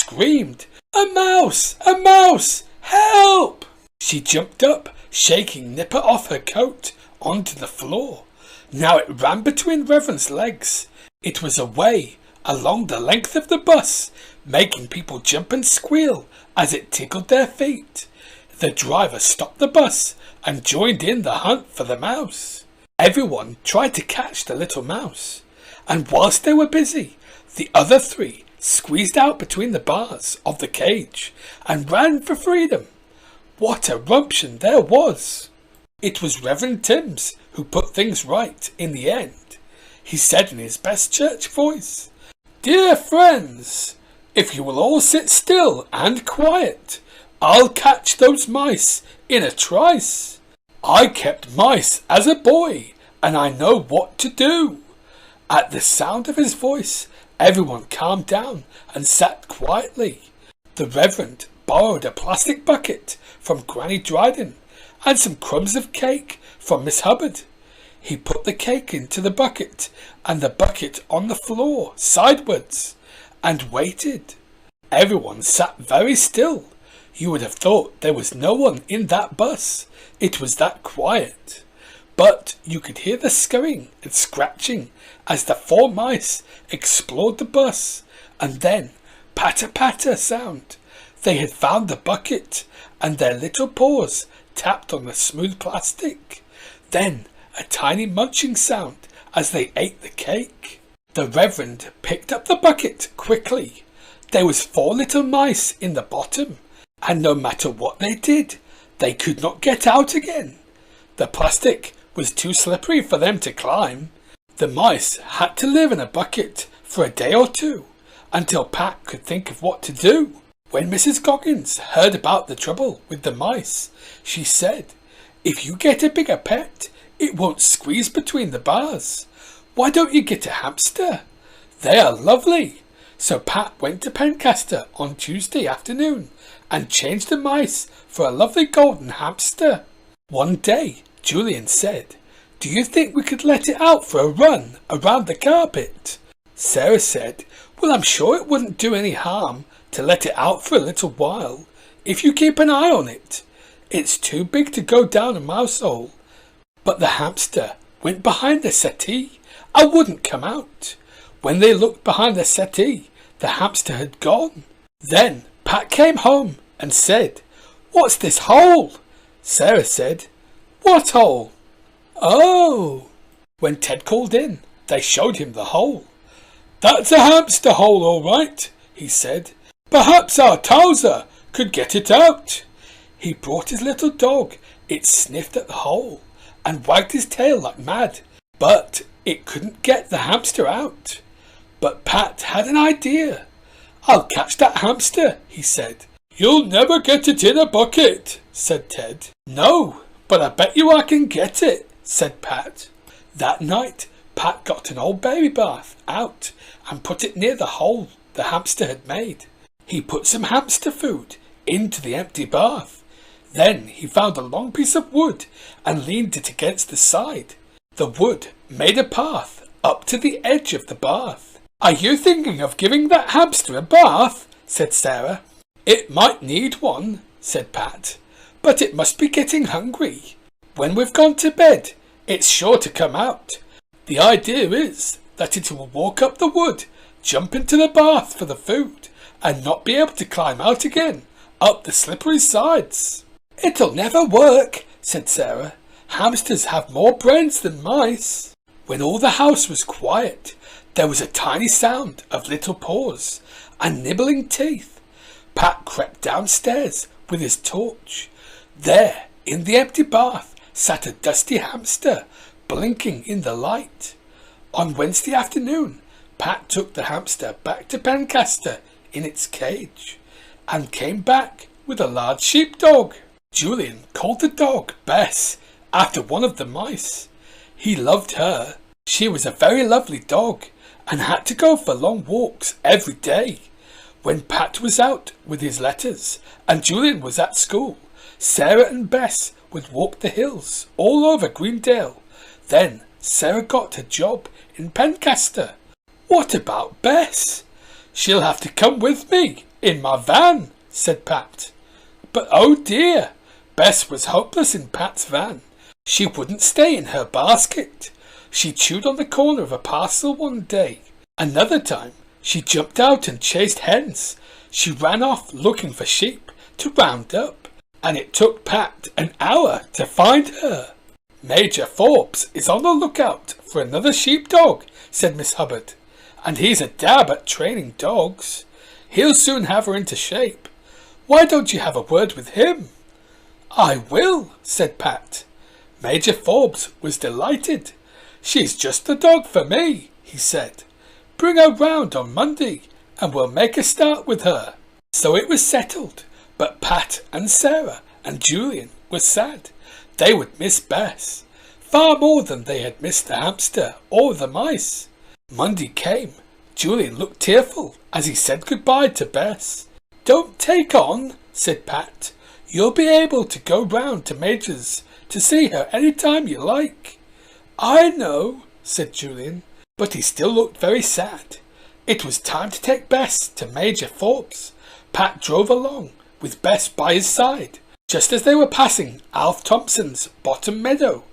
screamed, "A mouse! A mouse! Help!" She jumped up, shaking Nipper off her coat onto the floor. Now it ran between Reverend's legs. It was away along the length of the bus, making people jump and squeal as it tickled their feet. The driver stopped the bus and joined in the hunt for the mouse. Everyone tried to catch the little mouse, and whilst they were busy, the other three squeezed out between the bars of the cage and ran for freedom. What a rumption there was! It was Reverend Timms who put things right in the end. He said in his best church voice, "Dear friends, if you will all sit still and quiet, I'll catch those mice in a trice. I kept mice as a boy, and I know what to do." At the sound of his voice, everyone calmed down and sat quietly. The Reverend borrowed a plastic bucket from Granny Dryden and some crumbs of cake from Miss Hubbard. He put the cake into the bucket and the bucket on the floor sideways and waited. Everyone sat very still. You would have thought there was no one in that bus. It was that quiet. But you could hear the scurrying and scratching as the four mice explored the bus, and then patter-patter sound. They had found the bucket, and their little paws tapped on the smooth plastic. Then a tiny munching sound as they ate the cake. The Reverend picked up the bucket quickly. There was 4 little mice in the bottom, and no matter what they did, they could not get out again. The plastic was too slippery for them to climb. The mice had to live in a bucket for a day or two, until Pat could think of what to do. When Mrs. Goggins heard about the trouble with the mice, she said, "If you get a bigger pet, it won't squeeze between the bars. Why don't you get a hamster? They are lovely." So Pat went to Pencaster on Tuesday afternoon and changed the mice for a lovely golden hamster. One day, Julian said, "Do you think we could let it out for a run around the carpet?" Sarah said, "Well, I'm sure it wouldn't do any harm to let it out for a little while, if you keep an eye on it. It's too big to go down a mouse hole." But the hamster went behind the settee and wouldn't come out. When they looked behind the settee, the hamster had gone. Then Pat came home and said, "What's this hole?" Sarah said, "What hole?" "Oh." When Ted called in, they showed him the hole. "That's a hamster hole, all right," he said. "Perhaps our Towser could get it out." He brought his little dog. It sniffed at the hole and wagged his tail like mad, but it couldn't get the hamster out. But Pat had an idea. "I'll catch that hamster," he said. "You'll never get it in a bucket," said Ted. "No, but I bet you I can get it," said Pat. That night, Pat got an old baby bath out and put it near the hole the hamster had made. He put some hamster food into the empty bath. Then he found a long piece of wood and leaned it against the side. The wood made a path up to the edge of the bath. "Are you thinking of giving that hamster a bath?" said Sarah. "It might need one," said Pat, "but it must be getting hungry. When we've gone to bed, it's sure to come out. The idea is that it will walk up the wood, jump into the bath for the food, and not be able to climb out again up the slippery sides." "It'll never work," said Sarah. "Hamsters have more brains than mice." When all the house was quiet, there was a tiny sound of little paws and nibbling teeth. Pat crept downstairs with his torch. There, in the empty bath, sat a dusty hamster, blinking in the light. On Wednesday afternoon, Pat took the hamster back to Pencaster in its cage, and came back with a large sheepdog. Julian called the dog Bess, after one of the mice. He loved her. She was a very lovely dog, and had to go for long walks every day. When Pat was out with his letters, and Julian was at school, Sarah and Bess would walk the hills all over Greendale. Then Sarah got a job in Pencaster. "What about Bess?" "She'll have to come with me," In my van, said Pat. But oh dear, Bess was hopeless in Pat's van. She wouldn't stay in her basket. She chewed on the corner of a parcel one day. Another time, she jumped out and chased hens. She ran off looking for sheep to round up, and it took Pat an hour to find her. Major Forbes is on the lookout for another sheepdog, said Miss Hubbard, and he's a dab at training dogs. He'll soon have her into shape. Why don't you have a word with him? I will, said Pat. Major Forbes was delighted. She's just the dog for me, he said. Bring her round on Monday and we'll make a start with her. So it was settled, but Pat and Sarah and Julian were sad. They would miss Bess, far more than they had missed the hamster or the mice. Monday came. Julian looked tearful as he said goodbye to Bess. Don't take on, said Pat. You'll be able to go round to Major's to see her any time you like. I know, said Julian, but he still looked very sad. It was time to take Bess to Major Forbes. Pat drove along, with Bess by his side. Just as they were passing Alf Thompson's bottom meadow,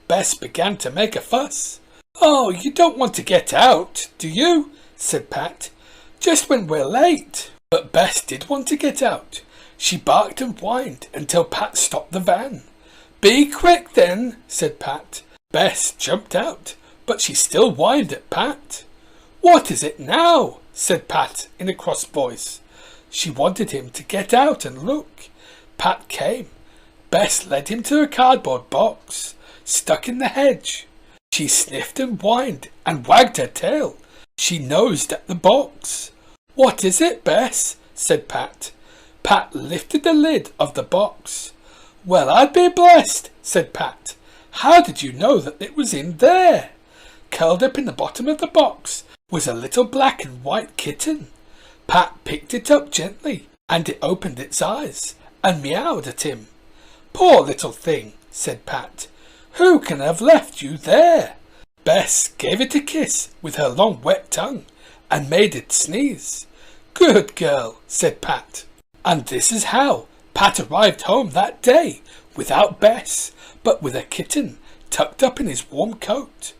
Bess began to make a fuss. Oh, you don't want to get out, do you? Said Pat. Just when we're late. But Bess did want to get out. She barked and whined until Pat stopped the van. Be quick then, said Pat. Bess jumped out, but she still whined at Pat. What is it now? Said Pat in a cross voice. She wanted him to get out and look. Pat came. Bess led him to a cardboard box, stuck in the hedge. She sniffed and whined and wagged her tail. She nosed at the box. What is it, Bess? Said Pat. Pat lifted the lid of the box. Well, I'd be blessed, said Pat. How did you know that it was in there? Curled up in the bottom of the box was a little black and white kitten. Pat picked it up gently, and it opened its eyes and meowed at him. Poor little thing, said Pat. Who can have left you there? Bess gave it a kiss with her long wet tongue and made it sneeze. Good girl, said Pat. And this is how Pat arrived home that day, without Bess, but with a kitten tucked up in his warm coat.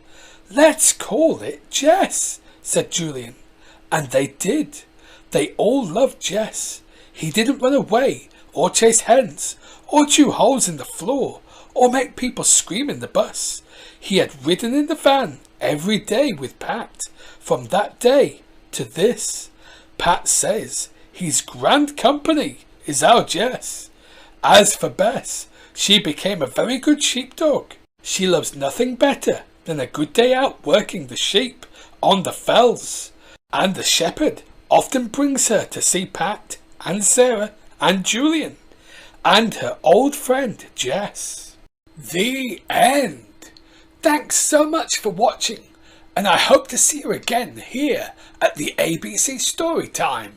Let's call it Jess, said Julian. And they did. They all loved Jess. He didn't run away, or chase hens, or chew holes in the floor, or make people scream in the bus. He had ridden in the van every day with Pat, from that day to this. Pat says he's grand company, is our Jess. As for Bess, she became a very good sheepdog. She loves nothing better than a good day out working the sheep on the fells. And the shepherd often brings her to see Pat and Sarah and Julian and her old friend Jess. The end. Thanks so much for watching, and I hope to see you again here at the ABC Storytime.